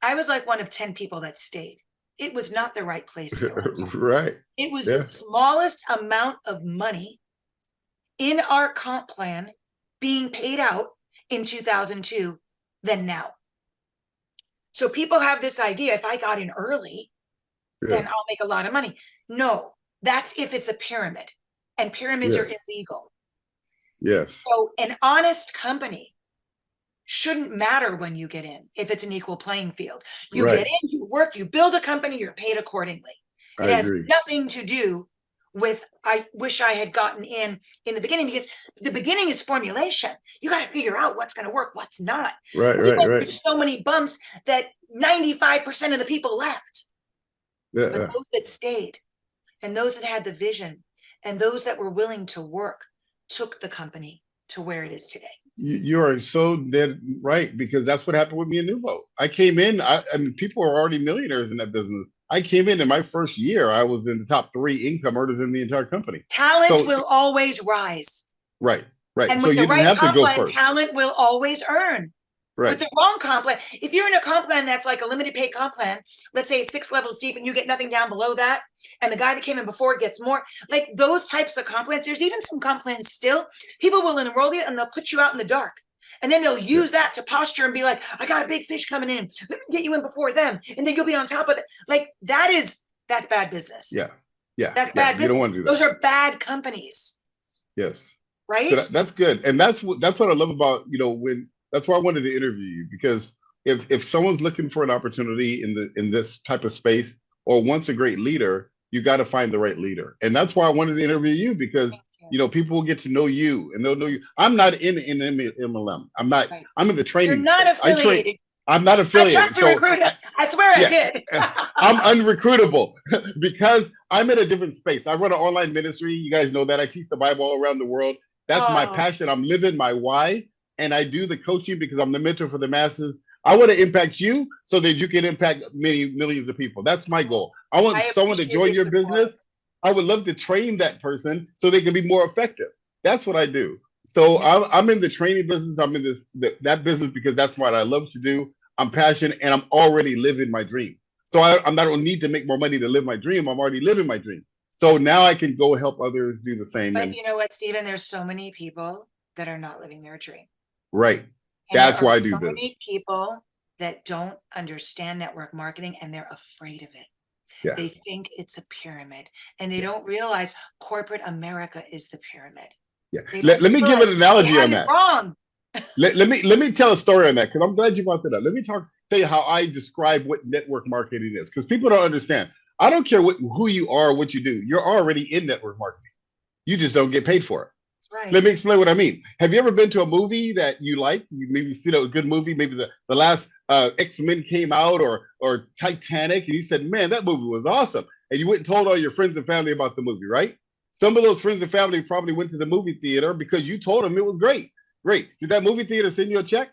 I was like one of 10 people that stayed. It was not the right place at the right time. Right. It was Yeah. the smallest amount of money in our comp plan being paid out in 2002 than now. So people have this idea, if I got in early, then Yeah. I'll make a lot of money. No, that's if it's a pyramid, and pyramids are Yes. illegal. Yes. So an honest company shouldn't matter when you get in if it's an equal playing field. You Right. get in, you work, you build a company, you're paid accordingly. I It has agree. nothing to do with I wish I had gotten in the beginning, because the beginning is formulation. You got to figure out what's going to work, what's not. Right. We Right. went through Right. so many bumps that 95% of the people left, Yeah. but those that stayed and those that had the vision and those that were willing to work took the company to where it is today. You are so dead right, because that's what happened with me and Nuvo. I came in, I mean, people were already millionaires in that business. I came in my first year, I was in the top 3 income earners in the entire company. Talent So, will always rise. right, right. And So with the you didn't right have to comp go plan, first. talent will always earn. With Right. the wrong comp plan, if you're in a comp plan that's like a limited pay comp plan, let's say it's 6 levels deep and you get nothing down below that, and the guy that came in before gets more, like those types of comp plans, there's even some comp plans still, people will enroll you and they'll put you out in the dark. And then they'll use that to posture and be like, I got a big fish coming in, let me get you in before them. And then you'll be on top of it. Like that's bad business. Yeah. Yeah. That's Yeah. bad You don't business. want to do that. Those are bad companies, Yes. So right? that's good, and that's what I love about, when that's why I wanted to interview you, because if someone's looking for an opportunity in this type of space or wants a great leader, you got to find the right leader, and that's why I wanted to interview you, because Thank you. people will get to know you and they'll know you. I'm not in MLM. I'm not. Right. I'm in the You're training not space. I train. affiliated. I'm not I affiliated. tried to So recruit it. I swear I yeah, did. I'm unrecruitable because I'm in a different space. I run an online ministry. You guys know that. I teach the Bible all around the world. That's my Oh, passion. I'm living my why. And I do the coaching because I'm the mentor for the masses. I want to impact you so that you can impact many millions of people. That's my goal. I want I someone to appreciate join your your support. business. I would love to train that person so they can be more effective. That's what I do. So I'm in the training business. I'm in that business because that's what I love to do. I'm passionate and I'm already living my dream. So I don't need to make more money to live my dream. I'm already living my dream. So now I can go help others do the same. But And you know what, Stephen? There's so many people that are not living their dream. right, And there that's are why I so do many this. people that don't understand network marketing and they're afraid of it. Yeah, They think it's a pyramid and they yeah, don't realize corporate America is the pyramid. yeah. They Let, don't let me give realize an they analogy had on it that. wrong. Let me tell a story on that because I'm glad you brought that up. Let me tell you how I describe what network marketing is, because people don't understand. I don't care who you are or what you do. You're already in network marketing. You just don't get paid for it. That's right. Let me explain what I mean. Have you ever been to a movie that you like? You maybe seen a good movie, maybe the last X-Men came out, or Titanic, and you said, man, that movie was awesome. And you went and told all your friends and family about the movie, right? Some of those friends and family probably went to the movie theater because you told them it was great. Great. Did that movie theater send you a check?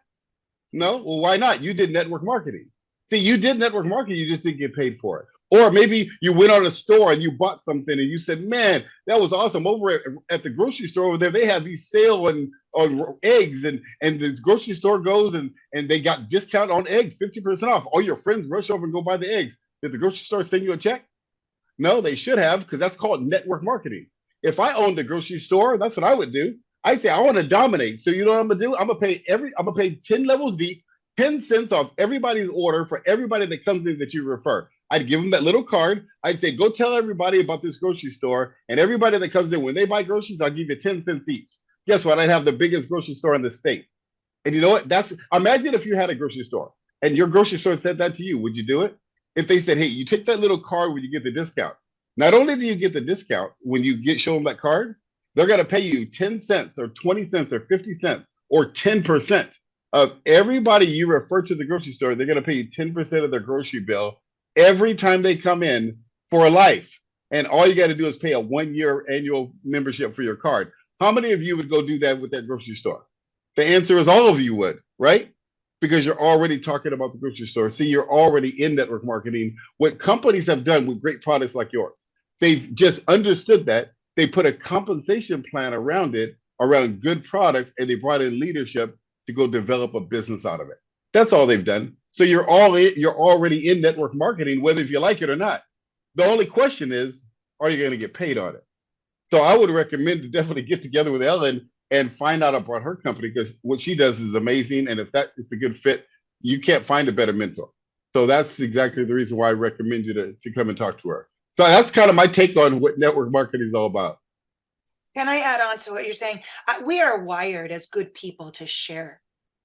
No? Well, why not? You did network marketing. See, you did network marketing, you just didn't get paid for it. Or maybe you went on a store and you bought something and you said, man, that was awesome. Over at the grocery store over there, they have these sale on eggs, and the grocery store goes and they got discount on eggs, 50% off. All your friends rush over and go buy the eggs. Did the grocery store send you a check? No, they should have, because that's called network marketing. If I owned a grocery store, that's what I would do. I'd say I want to dominate. So you know what I'm gonna do? I'm gonna pay 10 levels deep, 10 cents off everybody's order for everybody that comes in that you refer. I'd give them that little card. I'd say, go tell everybody about this grocery store. And everybody that comes in, when they buy groceries, I'll give you 10 cents each. Guess what? I'd have the biggest grocery store in the state. And you know what? Imagine if you had a grocery store and your grocery store said that to you. Would you do it? If they said, hey, you take that little card when you get the discount. Not only do you get the discount when you show them that card, they're going to pay you 10 cents or 20 cents or 50 cents or 10% of everybody you refer to the grocery store. They're going to pay you 10% of their grocery bill every time they come in for life. And all you got to do is pay a 1 year annual membership for your card. How many of you would go do that with that grocery store? The answer is all of you would, right? Because you're already talking about the grocery store. See, you're already in network marketing. What companies have done with great products like yours, they've just understood that. They put a compensation plan around it, around good products, and they brought in leadership to go develop a business out of it. That's all they've done. So you're already in network marketing, whether if you like it or not. The only question is, are you going to get paid on it? So I would recommend to definitely get together with Ellen and find out about her company, because what she does is amazing. And if that is a good fit, you can't find a better mentor. So that's exactly the reason why I recommend you to come and talk to her. So that's kind of my take on what network marketing is all about. Can I add on to what you're saying? We are wired as good people to share.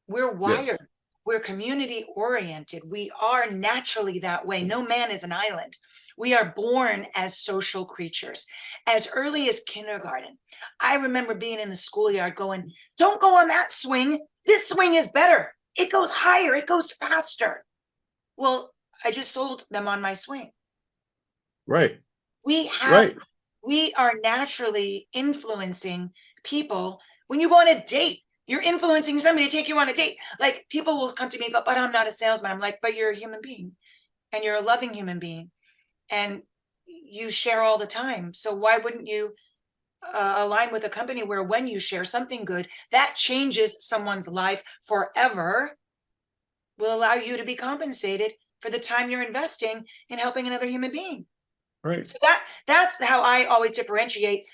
We're Yes. wired. We're community oriented. We are naturally that way. No man is an island. We are born as social creatures. As early as kindergarten, I remember being in the schoolyard going, don't go on that swing. This swing is better. It goes higher. It goes faster. Well, I just sold them on my swing. Right. We have Right. we are naturally influencing people. When you go on a date, you're influencing somebody to take you on a date. Like, people will come to me, but I'm not a salesman. I'm like, but you're a human being, and you're a loving human being, and you share all the time. So why wouldn't you align with a company where when you share something good that changes someone's life forever, will allow you to be compensated for the time you're investing in helping another human being? Right. So that's how I always differentiate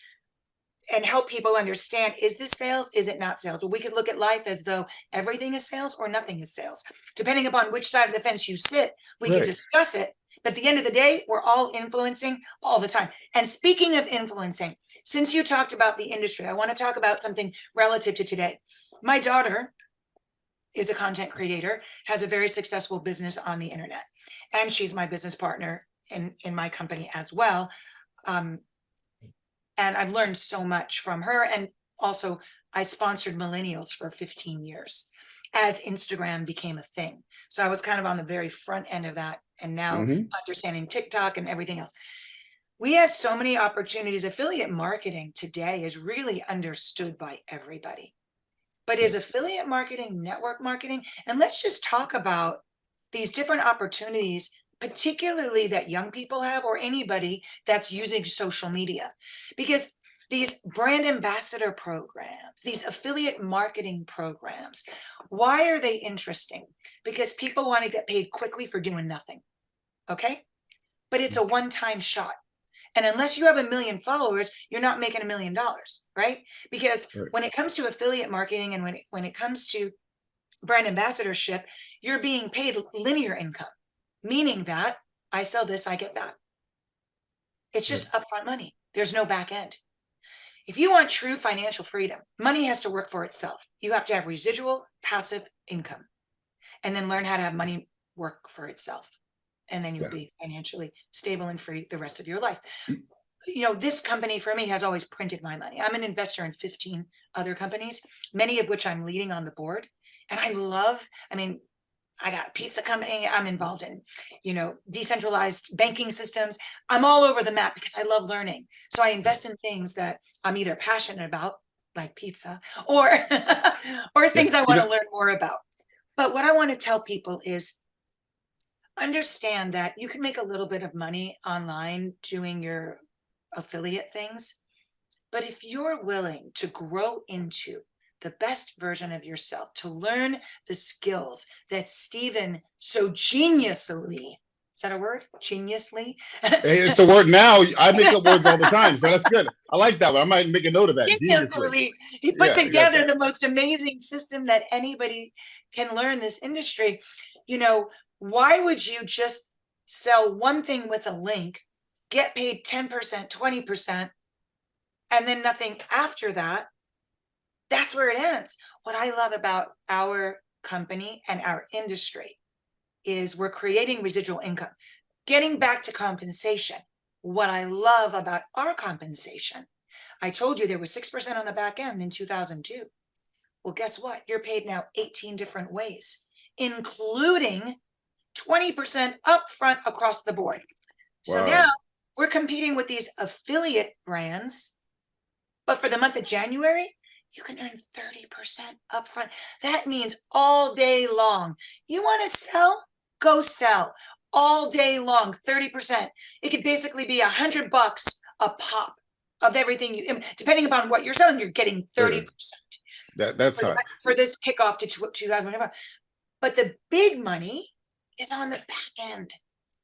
and help people understand, is this sales? Is it not sales? Well, we could look at life as though everything is sales or nothing is sales. Depending upon which side of the fence you sit, we could Right. discuss it. But at the end of the day, we're all influencing all the time. And speaking of influencing, since you talked about the industry, I want to talk about something relative to today. My daughter is a content creator, has a very successful business on the internet, and she's my business partner in my company as well. Um, and I've learned so much from her. And also, I sponsored millennials for 15 years as Instagram became a thing. So I was kind of on the very front end of that, and now Mm-hmm. understanding TikTok and everything else. We have so many opportunities. Affiliate marketing today is really understood by everybody. But is affiliate marketing network marketing? And let's just talk about these different opportunities, particularly that young people have, or anybody that's using social media. Because these brand ambassador programs, these affiliate marketing programs, why are they interesting? Because people want to get paid quickly for doing nothing. Okay. But it's a one-time shot. And unless you have 1 million followers, you're not making $1 million, right? Because Right. when it comes to affiliate marketing and when it comes to brand ambassadorship, you're being paid linear income, meaning that I sell this, I get that. It's Right. just upfront money. There's no back end. If you want true financial freedom, money has to work for itself. You have to have residual passive income, and then learn how to have money work for itself. And then you'll Yeah. be financially stable and free the rest of your life. This company for me has always printed my money. I'm an investor in 15 other companies, many of which I'm leading on the board. And I mean, I got a pizza company. I'm involved in, decentralized banking systems. I'm all over the map because I love learning. So I invest in things that I'm either passionate about, like pizza, or or Yeah. things I want to learn more about. But what I want to tell people is, understand that you can make a little bit of money online doing your affiliate things. But if you're willing to grow into the best version of yourself, to learn the skills that Stephen so geniusly, is that a word? Geniusly? Hey, it's the word now. I make up words all the time, so that's good. I like that one. I might make a note of that. Geniusly. Geniusly. He put Yeah, I got together that. the most amazing system that anybody can learn this industry. You know, why would you just sell one thing with a link, get paid 10%, 20%, and then nothing after that? That's where it ends. What I love about our company and our industry is we're creating residual income. Getting back to compensation, what I love about our compensation I told you there was 6% on the back end in 2002. Well, guess what? You're paid now 18 different ways, including 20% upfront across the board. So now Wow. we're competing with these affiliate brands, but for the month of January, you can earn 30% upfront. That means all day long. You want to sell? Go sell all day long, 30%. It could basically be $100 a pop of everything you, depending upon what you're selling, you're getting 30% Sure. That's hot. for this kickoff to 2025. But the big money is on the back end.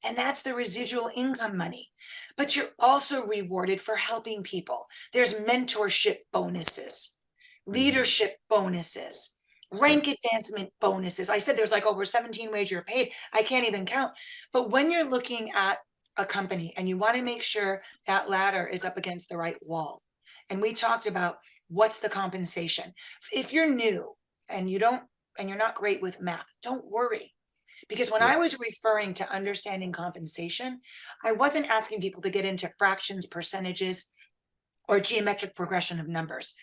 And that's the residual income money. But you're also rewarded for helping people. There's mentorship bonuses, leadership bonuses, rank advancement bonuses. I said there's like over 17 ways you're paid. I can't even count. But when you're looking at a company and you want to make sure that ladder is up against the right wall, and we talked about what's the compensation. If you're new and you're not great with math, don't worry. Because when I Yeah. was referring to understanding compensation, I wasn't asking people to get into fractions, percentages, or geometric progression of numbers.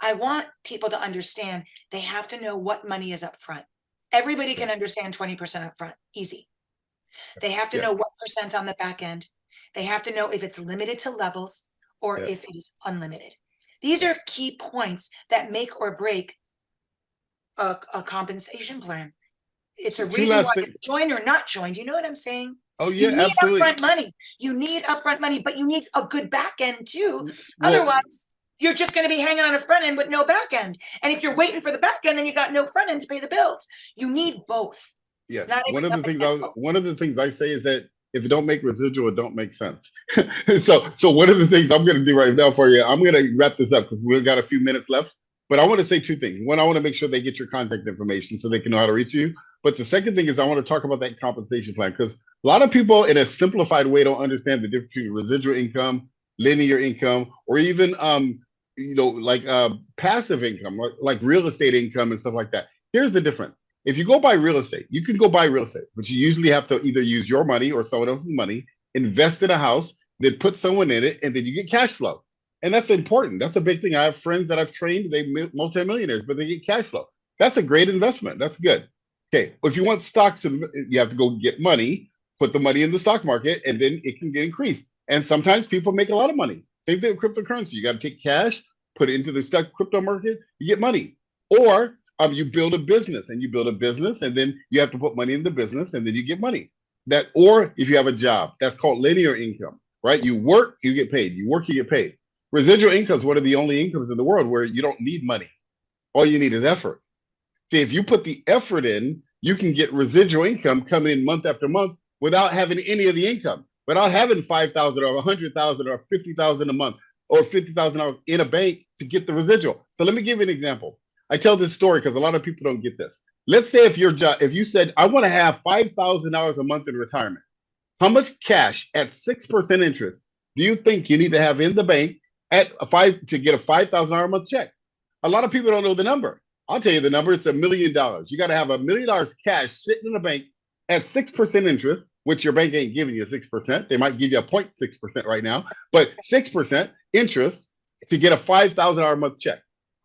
I want people to understand they have to know what money is up front. Everybody can Yeah. understand 20% up front, easy. They have to Yeah. know what percent on the back end. They have to know if it's limited to levels or Yeah. if it is unlimited. These are key points that make or break a compensation plan. It's a Two reason why last you things. join or not join. Do you know what I'm saying? Oh You yeah, need absolutely. upfront money. You need upfront money, but you need a good back end too. Well, Otherwise, you're just going to be hanging on a front end with no back end. And if you're waiting for the back end, then you got no front end to pay the bills. You need both. yes. Not every company has both. One of the things I say is that if it don't make residual, it don't make sense. So one of the things I'm going to do right now for you, I'm going to wrap this up because we've got a few minutes left. But I want to say two things. One, I want to make sure they get your contact information so they can know how to reach you. But the second thing is I want to talk about that compensation plan because a lot of people in a simplified way don't understand the difference between residual income, linear income, or even like passive income, like real estate income and stuff like that. Here's the difference. If you go buy real estate, you can go buy real estate, but you usually have to either use your money or someone else's money, invest in a house, then put someone in it, and then you get cash flow. And that's important. That's a big thing. I have friends that I've trained, they multimillionaires, but they get cash flow. That's a great investment. That's good. Okay. If you want stocks, you have to go get money, put the money in the stock market, and then it can get increased. And sometimes people make a lot of money. Same thing with cryptocurrency. You got to take cash, put it into the stock crypto market, you get money. Or you build a business and you build a business and then you have to put money in the business and then you get money. That, or if you have a job, that's called linear income, right? You work, you get paid. You work, you get paid. Residual income is one of the only incomes in the world where you don't need money. All you need is effort. See, if you put the effort in, you can get residual income coming in month after month without having any of the income, without having 5,000 or 100,000 or 50,000 a month or $50,000 in a bank to get the residual. So let me give you an example. I tell this story because a lot of people don't get this. Let's say if you said I want to have $5,000 a month in retirement, how much cash at 6% interest do you think you need to have in the bank at a five to get a $5,000 a month check? A lot of people don't know the number. I'll tell you the number. It's $1 million. You got to have $1 million cash sitting in the bank at 6% interest, which your bank ain't giving you 6%. They might give you a 0.6% right now, but 6% interest to get a $5,000 a month check.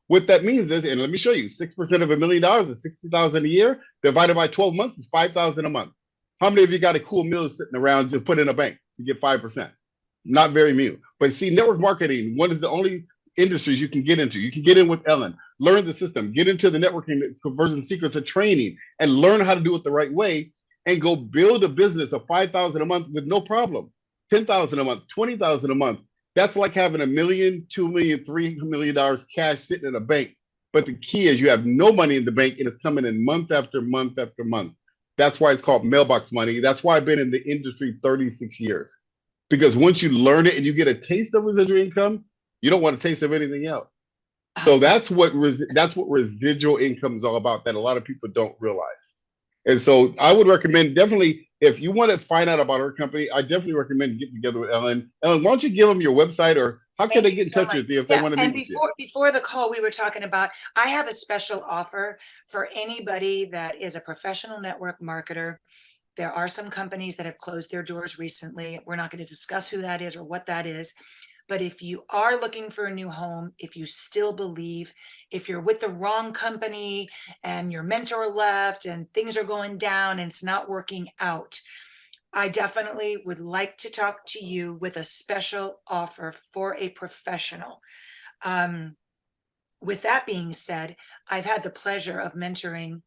What that means is, and let me show you, 6% of $1 million is 60,000 a year. Divided by 12 months is 5,000 a month. How many of you got a cool meal sitting around to put in a bank to get 5%? Not very many. But see, network marketing, one is the only industries you can get into. You can get in with Ellen, learn the system, get into the networking conversion secrets of training, and learn how to do it the right way, and go build a business of 5,000 a month with no problem. 10,000 a month, 20,000 a month. That's like having $1 million, $2 million, $3 million cash sitting in a bank. But the key is you have no money in the bank and it's coming in month after month after month. That's why it's called mailbox money. That's why I've been in the industry 36 years. Because once you learn it and you get a taste of residual income, you don't want a taste of anything else. Oh, So exactly. that's what residual income is all about that a lot of people don't realize. And so I would recommend definitely if you want to find out about our company, I definitely recommend getting together with Ellen. Ellen, why don't you give them your website or how can Thank they you get in so touch much. with you if they Yeah, want to and meet with you? before the call, we were talking about I have a special offer for anybody that is a professional network marketer. There are some companies that have closed their doors recently. We're not going to discuss who that is or what that is. But if you are looking for a new home, if you still believe, if you're with the wrong company and your mentor left and things are going down and it's not working out, I definitely would like to talk to you with a special offer for a professional. Um, with that being said, I've had the pleasure of mentoring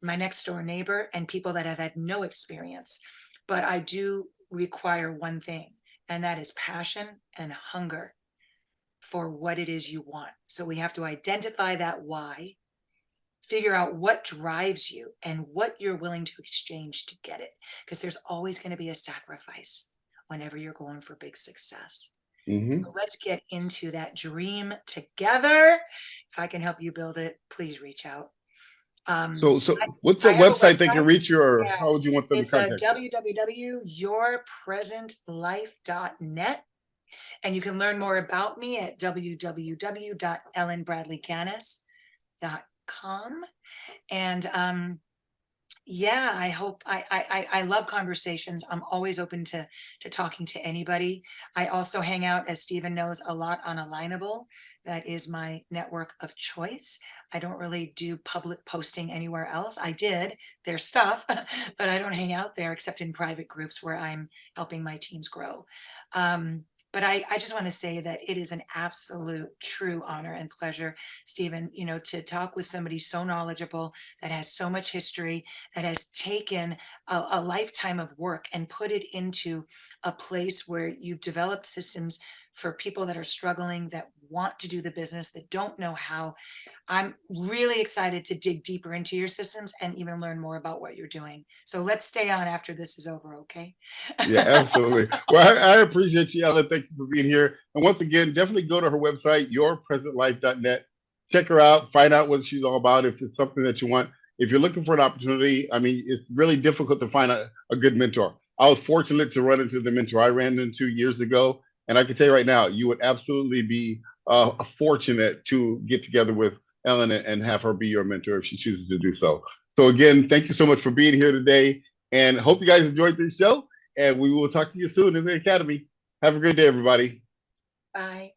my next door neighbor and people that have had no experience. But I do require one thing, and that is passion and hunger for what it is you want. So we have to identify that why, figure out what drives you and what you're willing to exchange to get it. Because there's always going to be a sacrifice whenever you're going for big success. Hmm. Let's get into that dream together. If I can help you build it, please reach out. Um, So I, what's I a have a website they can website. reach you, or Yeah, how would you want them to it's a contact you? www.yourpresentlife.net. And you can learn more about me at www.ellenbradleycanis.com. And yeah, I hope I love conversations. I'm always open to talking to anybody. I also hang out, as Stephen knows, a lot on Alignable. That is my network of choice. I don't really do public posting anywhere else. I did their stuff, but I don't hang out there except in private groups where I'm helping my teams grow. But I just want to say that it is an absolute true honor and pleasure, Stephen, to talk with somebody so knowledgeable that has so much history, that has taken a lifetime of work and put it into a place where you've developed systems for people that are struggling, that want to do the business, that don't know how. I'm really excited to dig deeper into your systems and even learn more about what you're doing. So let's stay on after this is over, okay? Yeah, absolutely. Well, I appreciate you, Ellen. Thank you for being here. And once again, definitely go to her website, yourpresentlife.net. Check her out, find out what she's all about. If it's something that you want, if you're looking for an opportunity, I mean, it's really difficult to find a good mentor. I was fortunate to run into the mentor I ran into years ago. And I can tell you right now, you would absolutely be fortunate to get together with Ellen and have her be your mentor if she chooses to do so. So again, thank you so much for being here today, and hope you guys enjoyed this show. And we will talk to you soon in the Academy. Have a great day, everybody. Bye.